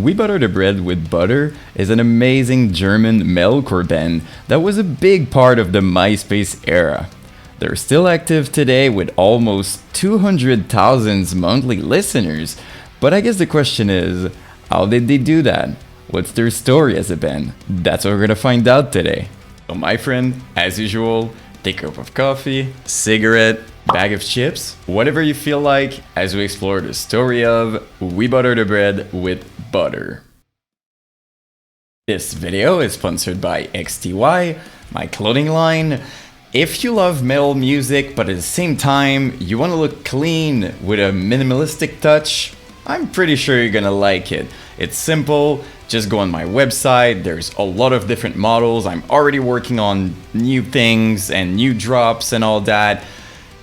We Butter the Bread with Butter is an amazing German metalcore band that was a big part of the Myspace era. They're still active today with almost 200,000 monthly listeners, but I guess the question is, how did they do that? What's their story as a band? That's what we're gonna find out today. So my friend, as usual, take a cup of coffee, cigarette, bag of chips, whatever you feel like, as we explore the story of We Butter the Bread with Butter. This video is sponsored by XTY, my clothing line. If you love metal music, but at the same time, you want to look clean with a minimalistic touch, I'm pretty sure you're gonna like it. It's simple, just go on my website, there's a lot of different models, I'm already working on new things and new drops and all that.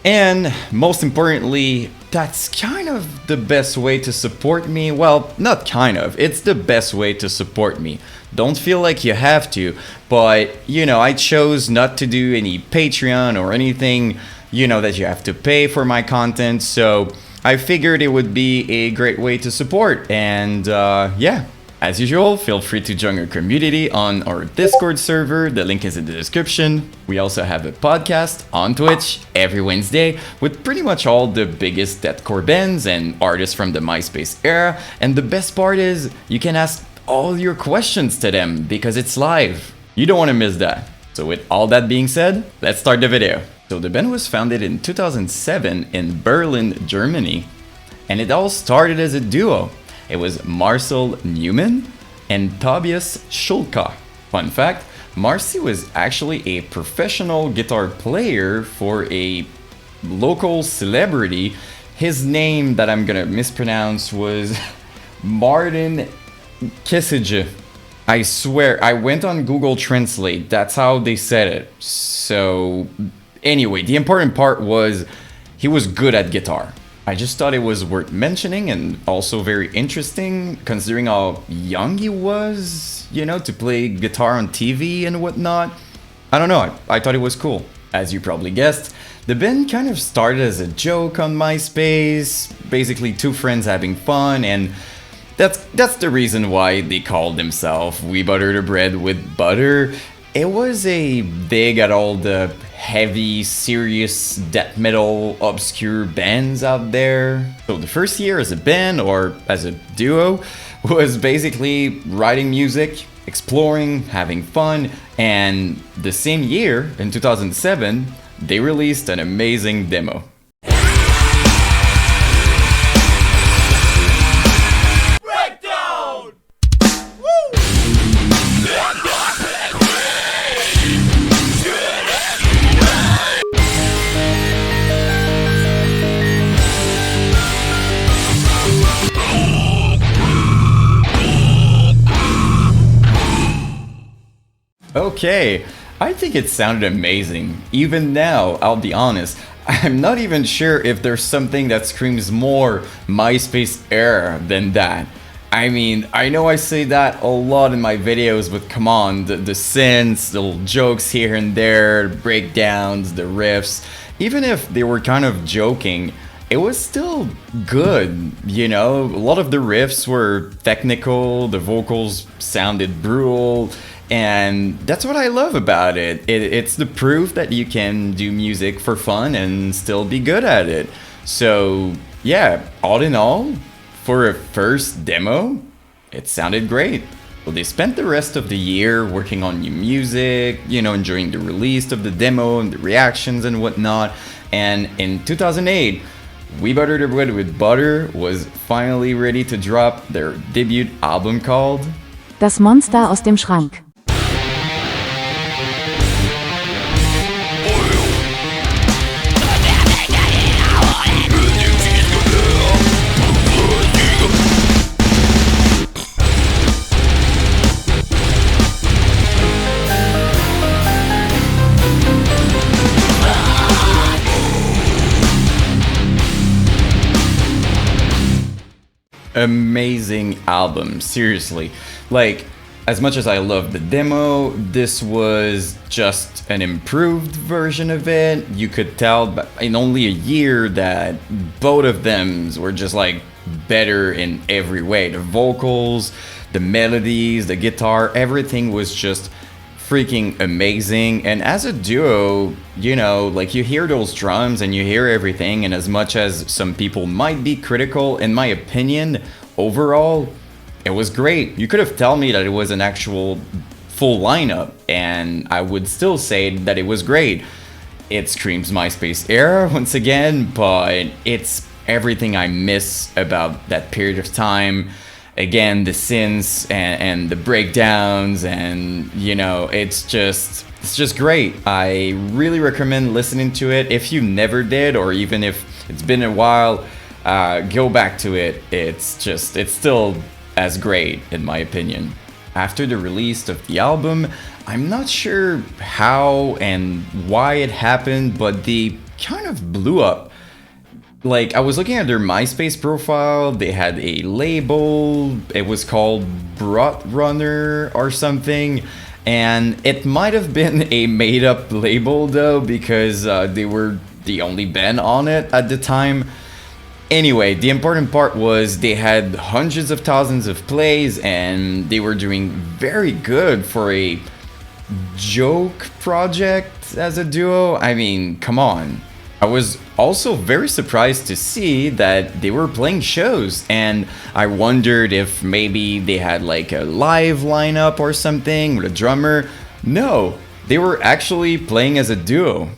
And most importantly, that's kind of the best way to support me. Well, not kind of, it's the best way to support me. Don't feel like you have to, but I chose not to do any Patreon or anything, that you have to pay for my content. So I figured it would be a great way to support. And yeah. As usual, feel free to join our community on our Discord server, the link is in the description. We also have a podcast on Twitch every Wednesday with pretty much all the biggest deathcore bands and artists from the Myspace era. And the best part is, you can ask all your questions to them because it's live. You don't want to miss that. So with all that being said, let's start the video. So the band was founded in 2007 in Berlin, Germany, and it all started as a duo. It was Marcel Neumann and Tobias Schulka. Fun fact, Marcy was actually a professional guitar player for a local celebrity. His name that I'm gonna mispronounce was Martin Kissige. I swear, I went on Google Translate, that's how they said it. So anyway, the important part was he was good at guitar. I just thought it was worth mentioning and also very interesting considering how young he was, to play guitar on TV and whatnot. I don't know, I thought it was cool. As you probably guessed, the band kind of started as a joke on MySpace, basically two friends having fun, and that's the reason why they called themselves We Butter the Bread with Butter. It was a dig at all the heavy, serious, death metal, obscure bands out there. So the first year as a band, or as a duo, was basically writing music, exploring, having fun, and the same year, in 2007, they released an amazing demo. Okay, I think it sounded amazing. Even now, I'll be honest, I'm not even sure if there's something that screams more Myspace era than that. I mean, I know I say that a lot in my videos, but come on, the synths, the little jokes here and there, the breakdowns, the riffs, even if they were kind of joking, it was still good, A lot of the riffs were technical, the vocals sounded brutal, and that's what I love about it. It's the proof that you can do music for fun and still be good at it. So yeah, all in all, for a first demo, it sounded great. Well, they spent the rest of the year working on new music, enjoying the release of the demo and the reactions and whatnot. And in 2008, We Butter the Bread with Butter was finally ready to drop their debut album called Das Monster aus dem Schrank. Amazing album, seriously. Like, as much as I love the demo, this was just an improved version of it. You could tell in only a year that both of them were just like better in every way. The vocals, the melodies, the guitar, everything was just freaking amazing. And as a duo, you know, like you hear those drums and you hear everything, and as much as some people might be critical, in my opinion, overall, it was great. You could have told me that it was an actual full lineup, and I would still say that it was great. It screams Myspace era once again, but it's everything I miss about that period of time. Again, the synths and the breakdowns, and you know, it's just great. I really recommend listening to it. If you never did, or even if it's been a while, go back to it. It's still as great in my opinion. After the release of the album, I'm not sure how and why it happened, but they kind of blew up. Like, I was looking at their MySpace profile, they had a label, it was called Brot Runner or something, and it might have been a made-up label though, because they were the only band on it at the time. Anyway, the important part was they had hundreds of thousands of plays, and they were doing very good for a joke project as a duo. I mean, come on. I was also very surprised to see that they were playing shows, and I wondered if maybe they had like a live lineup or something with a drummer. No, they were actually playing as a duo.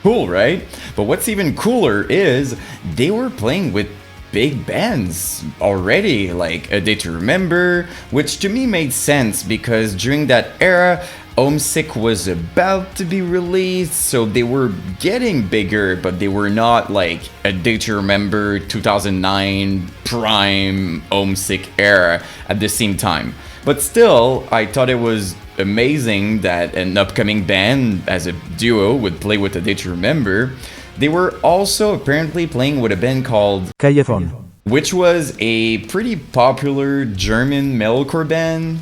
Cool, right? But what's even cooler is they were playing with big bands already, like A Day to Remember, which to me made sense because during that era, Homesick was about to be released, so they were getting bigger, but they were not like A Day to Remember 2009 prime Homesick era at the same time. But still, I thought it was amazing that an upcoming band as a duo would play with A Day to Remember. They were also apparently playing with a band called Callejón, which was a pretty popular German metalcore band.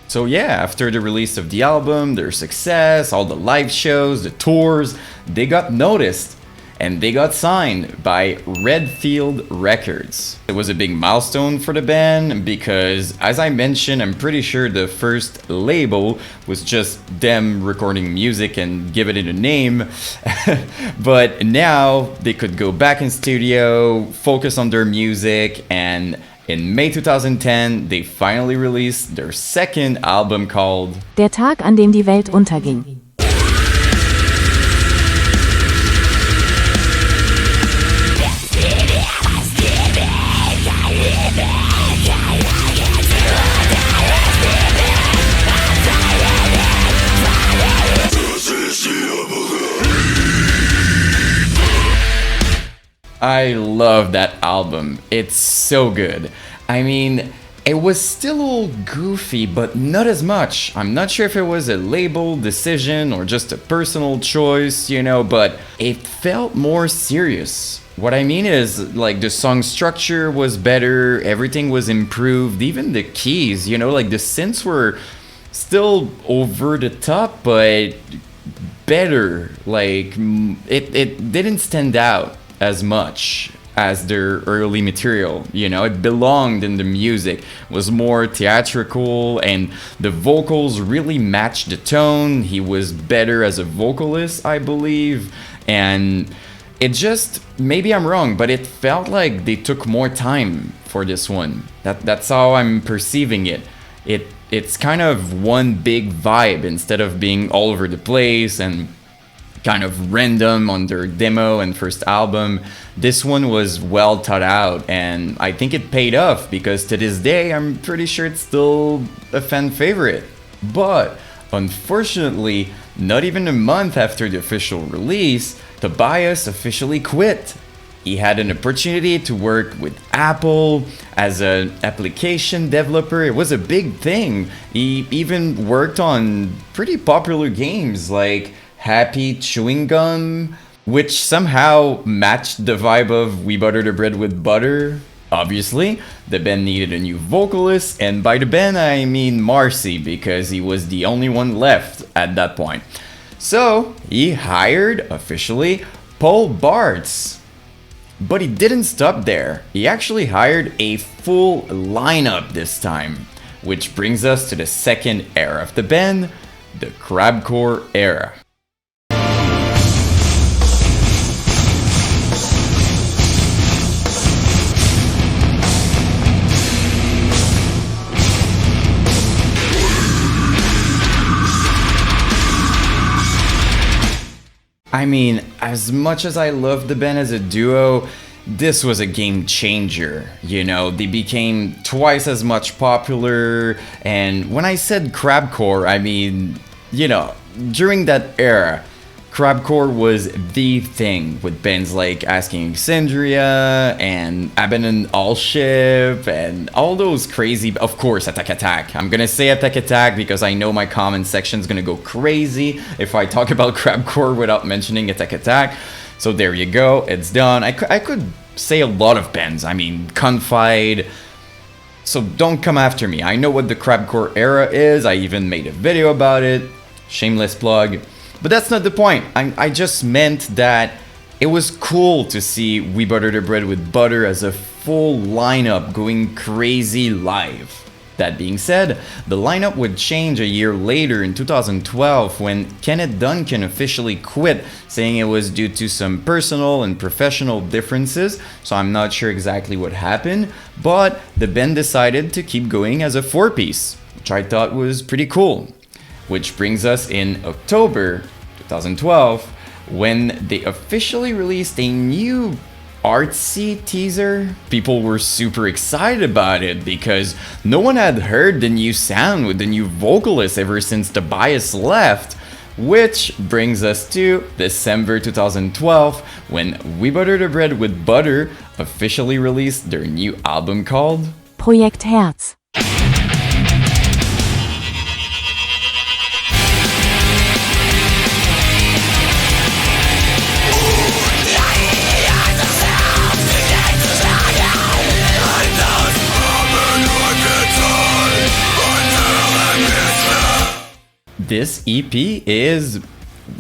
So yeah, after the release of the album, their success, all the live shows, the tours, they got noticed and they got signed by Redfield Records. It was a big milestone for the band because, as I mentioned, I'm pretty sure the first label was just them recording music and giving it a name. But now they could go back in studio, focus on their music, and in May 2010, they finally released their second album called Der Tag, an dem die Welt unterging. I love that album. It's so good. I mean, it was still a little goofy, but not as much. I'm not sure if it was a label decision or just a personal choice, you know, but it felt more serious. What I mean is, like, the song structure was better, everything was improved, even the keys, you know, like the synths were still over the top, but better. Like, it didn't stand out as much as their early material, you know, it belonged in the music, was more theatrical, and the vocals really matched the tone. He was better as a vocalist, I believe, and it just, maybe I'm wrong, but it felt like they took more time for this one. That's how I'm perceiving it. It's kind of one big vibe instead of being all over the place and kind of random on their demo and first album. This one was well thought out, and I think it paid off because to this day I'm pretty sure it's still a fan favorite. But unfortunately, not even a month after the official release, Tobias officially quit. He had an opportunity to work with Apple as an application developer. It was a big thing. He even worked on pretty popular games like Happy Chewing Gum, which somehow matched the vibe of We Butter the Bread with Butter. Obviously, the band needed a new vocalist, and by the band I mean Marcy, because he was the only one left at that point. So he hired, officially, Paul Bartz. But he didn't stop there. He actually hired a full lineup this time, which brings us to the second era of the band, the Crabcore Era. I mean, as much as I love the band as a duo, this was a game changer. You know, they became twice as much popular, and when I said Crabcore, I mean, you know, during that era, Crabcore was the thing, with bands like Asking Exandria and Abandon All Ship and all those crazy, of course, Attack Attack. I'm gonna say Attack Attack because I know my comment section's gonna go crazy if I talk about Crabcore without mentioning Attack Attack. So there you go, it's done. I could say a lot of bands, I mean, Confide. So don't come after me. I know what the Crabcore Era is, I even made a video about it. Shameless plug. But that's not the point. I just meant that it was cool to see We Butter the Bread with Butter as a full lineup going crazy live. That being said, the lineup would change a year later in 2012 when Kenneth Duncan officially quit, saying it was due to some personal and professional differences, so I'm not sure exactly what happened, but the band decided to keep going as a four-piece, which I thought was pretty cool. Which brings us in October 2012, when they officially released a new artsy teaser. People were super excited about it because no one had heard the new sound with the new vocalist ever since Tobias left. Which brings us to December 2012, when We Butter the Bread with Butter officially released their new album called Projekt Herz. This EP is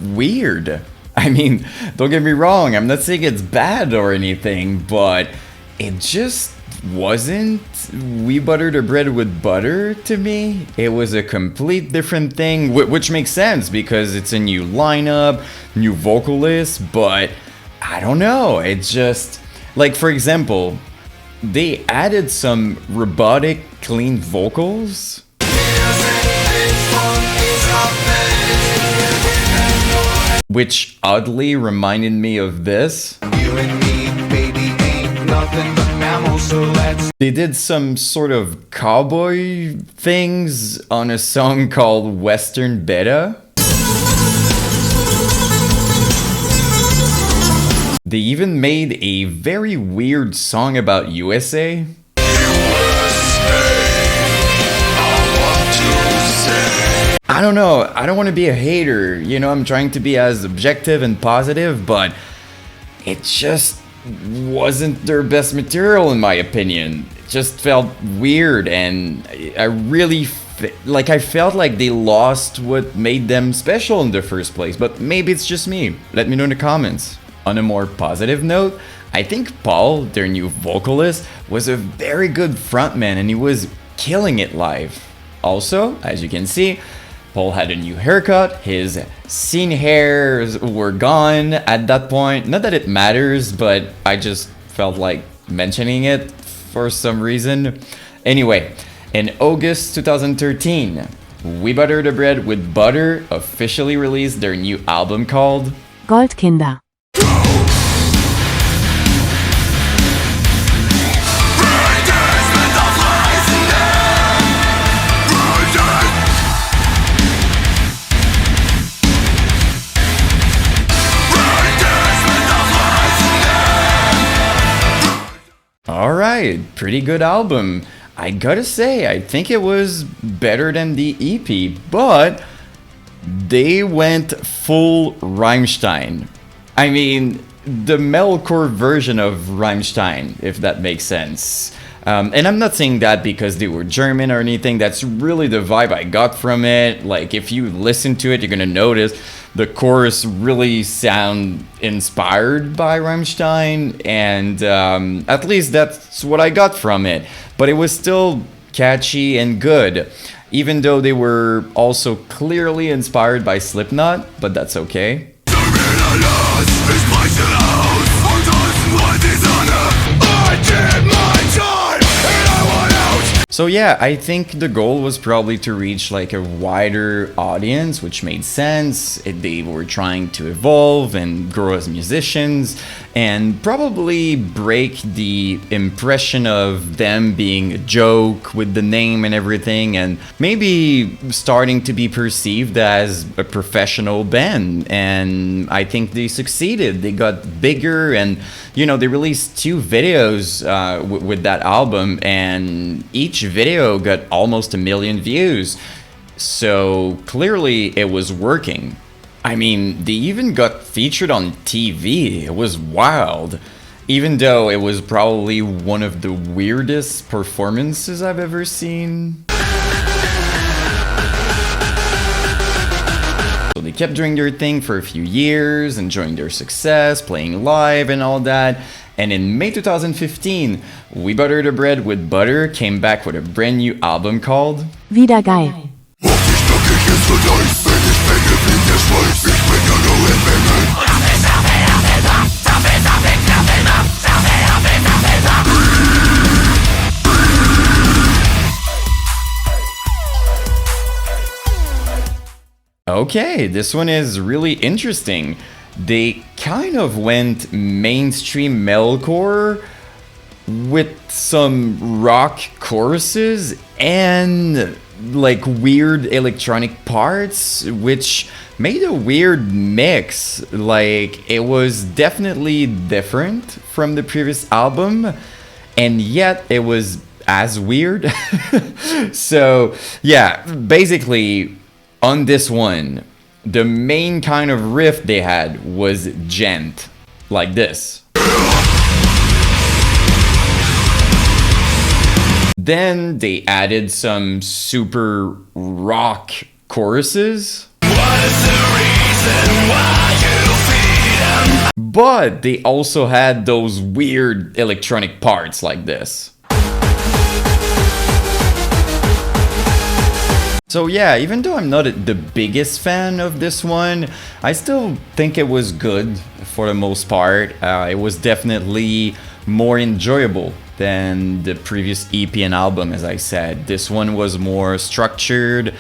weird. I mean, don't get me wrong, I'm not saying it's bad or anything, but it just wasn't We Butter the Bread with Butter to me. It was a complete different thing, which makes sense because it's a new lineup, new vocalist, but I don't know, it just, like for example, they added some robotic clean vocals. Which oddly reminded me of this. You and me, baby, ain't nothing but mammals, so let's... They did some sort of cowboy things on a song called Western Beta. They even made a very weird song about USA. I don't know, I don't want to be a hater, you know, I'm trying to be as objective and positive, but it just wasn't their best material in my opinion. It just felt weird, and I really, I felt like they lost what made them special in the first place, but maybe it's just me. Let me know in the comments. On a more positive note, I think Paul, their new vocalist, was a very good frontman and he was killing it live. Also, as you can see, Paul had a new haircut, his scene hairs were gone at that point. Not that it matters, but I just felt like mentioning it for some reason. Anyway, in August 2013, We Butter the Bread with Butter officially released their new album called Goldkinder. Alright, pretty good album. I gotta say, I think it was better than the EP, but they went full Rammstein. I mean, the metalcore version of Rammstein, if that makes sense. And I'm not saying that because they were German or anything. That's really the vibe I got from it. Like, if you listen to it, you're gonna notice the chorus really sound inspired by Rammstein, and at least that's what I got from it. But it was still catchy and good, even though they were also clearly inspired by Slipknot, but that's okay. So yeah, I think the goal was probably to reach like a wider audience, which made sense. They were trying to evolve and grow as musicians and probably break the impression of them being a joke with the name and everything, and maybe starting to be perceived as a professional band. And I think they succeeded. They got bigger, and you know, they released 2 videos with that album, and each video got almost 1 million views. So clearly it was working. I mean, they even got featured on TV. It was wild. Even though it was probably one of the weirdest performances I've ever seen. So they kept doing their thing for a few years, enjoying their success, playing live and all that. And in May 2015, We Butter the Bread with Butter came back with a brand new album called Wieder geil. Okay, this one is really interesting. They kind of went mainstream metalcore with some rock choruses and like weird electronic parts, which made a weird mix. Like, it was definitely different from the previous album, and yet it was as weird. So yeah, basically on this one, the main kind of riff they had was gent, like this. Then they added some super rock choruses. What is the reason why you feed them? But they also had those weird electronic parts like this. So yeah, even though I'm not the biggest fan of this one, I still think it was good for the most part. It was definitely more enjoyable than the previous EP and album, as I said. This one was more structured,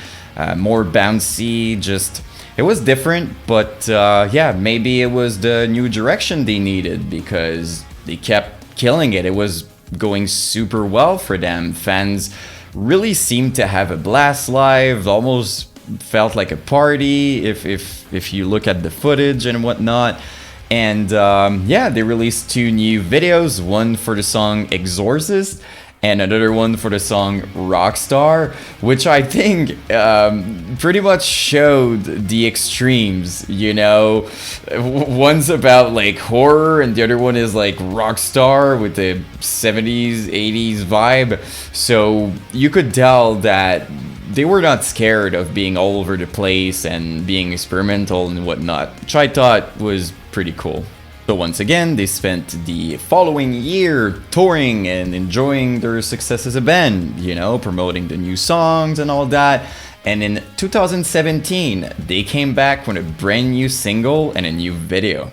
more bouncy, just... It was different, but yeah, maybe it was the new direction they needed, because they kept killing it. It was going super well for them. Fans really seemed to have a blast live, almost felt like a party if you look at the footage and whatnot. And yeah, they released 2 new videos, one for the song Exorcist and another one for the song Rockstar, which I think pretty much showed the extremes, you know. One's about like horror and the other one is like Rockstar with the 70s, 80s vibe. So you could tell that they were not scared of being all over the place and being experimental and whatnot, which I thought was pretty cool. So once again, they spent the following year touring and enjoying their success as a band, you know, promoting the new songs and all that. And in 2017, they came back with a brand new single and a new video.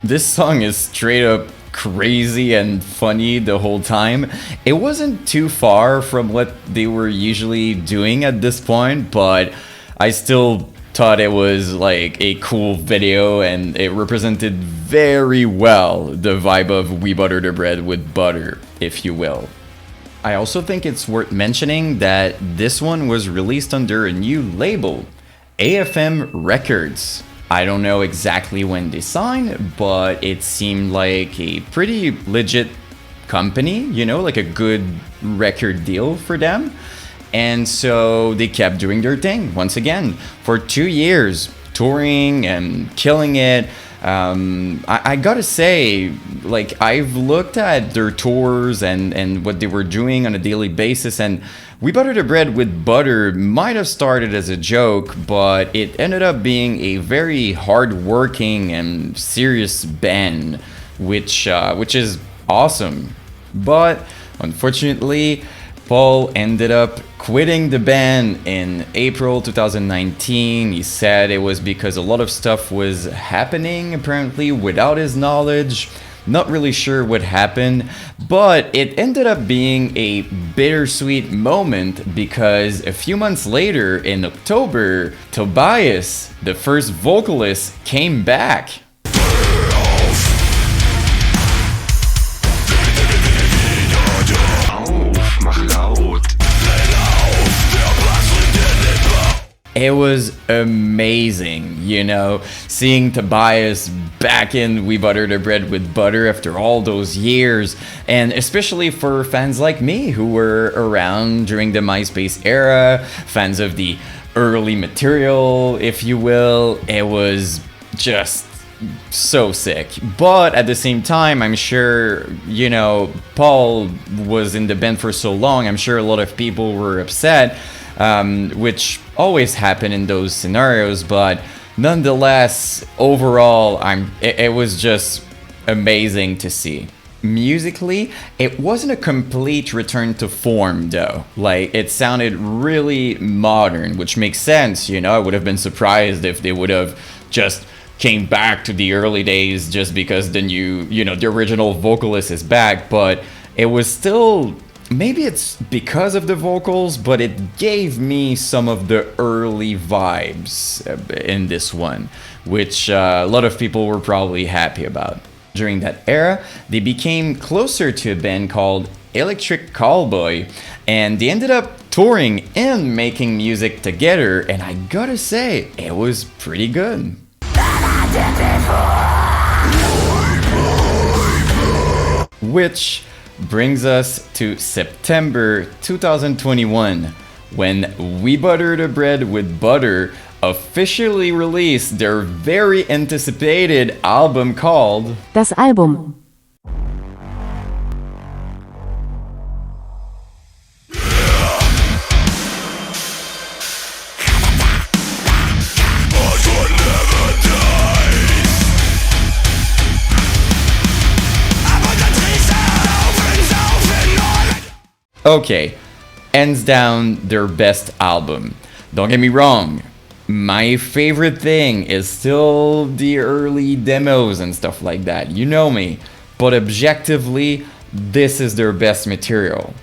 This song is straight up crazy and funny the whole time. It wasn't too far from what they were usually doing at this point, but I still thought it was like a cool video and it represented very well the vibe of We Butter the Bread with Butter, if you will. I also think it's worth mentioning that this one was released under a new label, AFM Records. I don't know exactly when they signed, but it seemed like a pretty legit company, you know, like a good record deal for them. And so they kept doing their thing once again for 2 years, touring and killing it. I gotta say, like, I've looked at their tours and what they were doing on a daily basis, and We Butter the Bread with Butter might have started as a joke, but it ended up being a very hard-working and serious band, which is awesome. But unfortunately, Paul ended up quitting the band in April 2019. He said it was because a lot of stuff was happening, apparently, without his knowledge. Not really sure what happened, but it ended up being a bittersweet moment because a few months later, in October, Tobias, the first vocalist, came back. It was amazing, you know, seeing Tobias back in We Butter the Bread with Butter after all those years, and especially for fans like me who were around during the Myspace era, fans of the early material, if you will. It was just so sick. But at the same time, I'm sure, you know, Paul was in the band for so long, I'm sure a lot of people were upset. Which always happen in those scenarios, but nonetheless, overall, it was just amazing to see. Musically, it wasn't a complete return to form though. Like, it sounded really modern, which makes sense, you know. I would have been surprised if they would have just came back to the early days just because the the original vocalist is back, but it was still... Maybe it's because of the vocals, but it gave me some of the early vibes in this one, which a lot of people were probably happy about. During that era, they became closer to a band called Electric Callboy, and they ended up touring and making music together, and I gotta say, it was pretty good. Which brings us to September 2021, when We Butter the Bread with Butter officially released their very anticipated album called Das Album. Okay, hands down their best album. Don't get me wrong, my favorite thing is still the early demos and stuff like that, you know me. But objectively, this is their best material.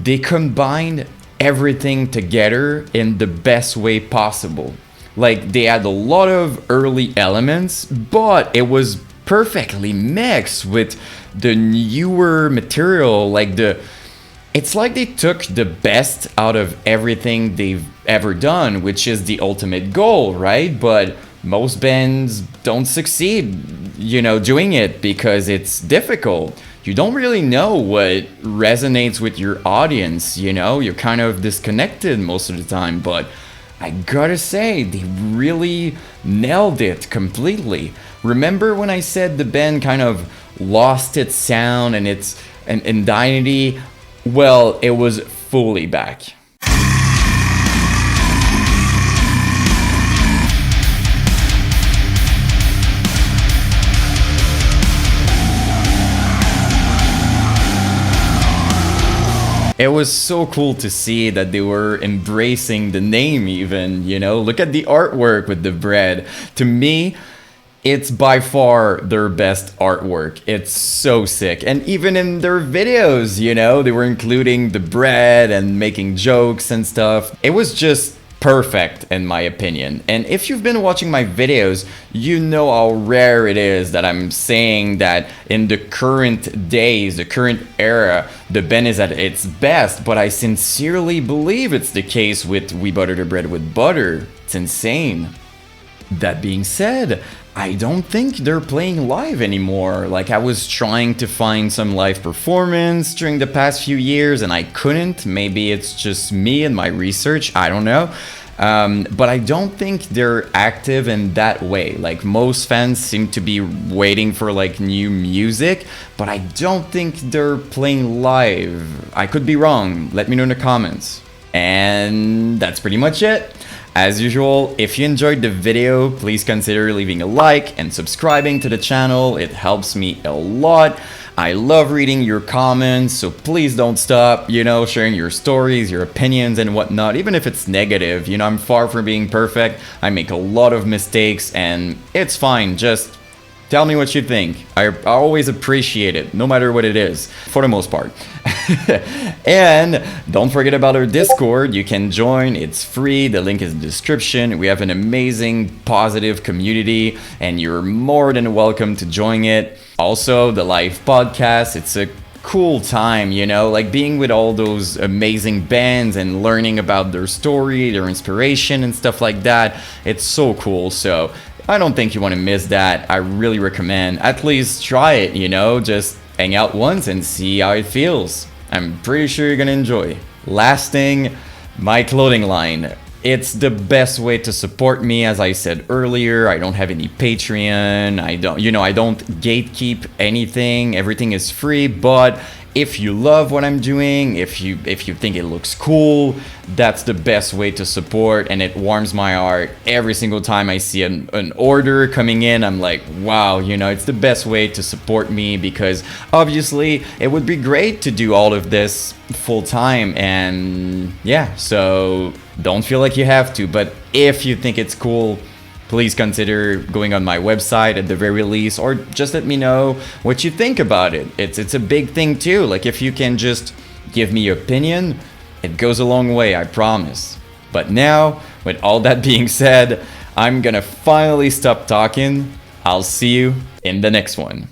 They combined everything together in the best way possible. Like, they had a lot of early elements, but it was perfectly mixed with the newer material, It's like they took the best out of everything they've ever done, which is the ultimate goal, right? But most bands don't succeed, doing it because it's difficult. You don't really know what resonates with your audience, You're kind of disconnected most of the time, but I gotta say, they really nailed it completely. Remember when I said the band kind of lost its sound and its identity? Well, it was fully back. It was so cool to see that they were embracing the name even, Look at the artwork with the bread. To me, it's by far their best artwork. It's so sick. And even in their videos, they were including the bread and making jokes and stuff. It was just perfect in my opinion. And if you've been watching my videos, you know how rare it is that I'm saying that in the current days, the current era, the band is at its best. But I sincerely believe it's the case with We Butter the Bread with Butter. It's insane. That being said, I don't think they're playing live anymore. Like, I was trying to find some live performance during the past few years and I couldn't. Maybe it's just me and my research, I don't know. But I don't think they're active in that way. Like, most fans seem to be waiting for like new music, but I don't think they're playing live. I could be wrong. Let me know in the comments. And that's pretty much it. As usual, if you enjoyed the video, please consider leaving a like and subscribing to the channel. It helps me a lot. I love reading your comments, so please don't stop, sharing your stories, your opinions and whatnot, even if it's negative. I'm far from being perfect. I make a lot of mistakes and it's fine. Just tell me what you think. I always appreciate it, no matter what it is, for the most part. And don't forget about our Discord. You can join, it's free, the link is in the description. We have an amazing, positive community, and you're more than welcome to join it. Also, the live podcast, it's a cool time, like being with all those amazing bands and learning about their story, their inspiration and stuff like that. It's so cool. So I don't think you want to miss that. I really recommend at least try it, just hang out once and see how it feels. I'm pretty sure you're gonna enjoy. Last thing, my clothing line. It's the best way to support me. As I said earlier, I don't have any Patreon. I don't gatekeep anything. Everything is free, but if you love what I'm doing, if you think it looks cool, that's the best way to support, and it warms my heart every single time I see an order coming in. I'm like, wow, it's the best way to support me, because obviously it would be great to do all of this full time, and yeah, so don't feel like you have to, but if you think it's cool, please consider going on my website at the very least, or just let me know what you think about it. It's a big thing too. Like, if you can just give me your opinion, it goes a long way, I promise. But now, with all that being said, I'm gonna finally stop talking. I'll see you in the next one.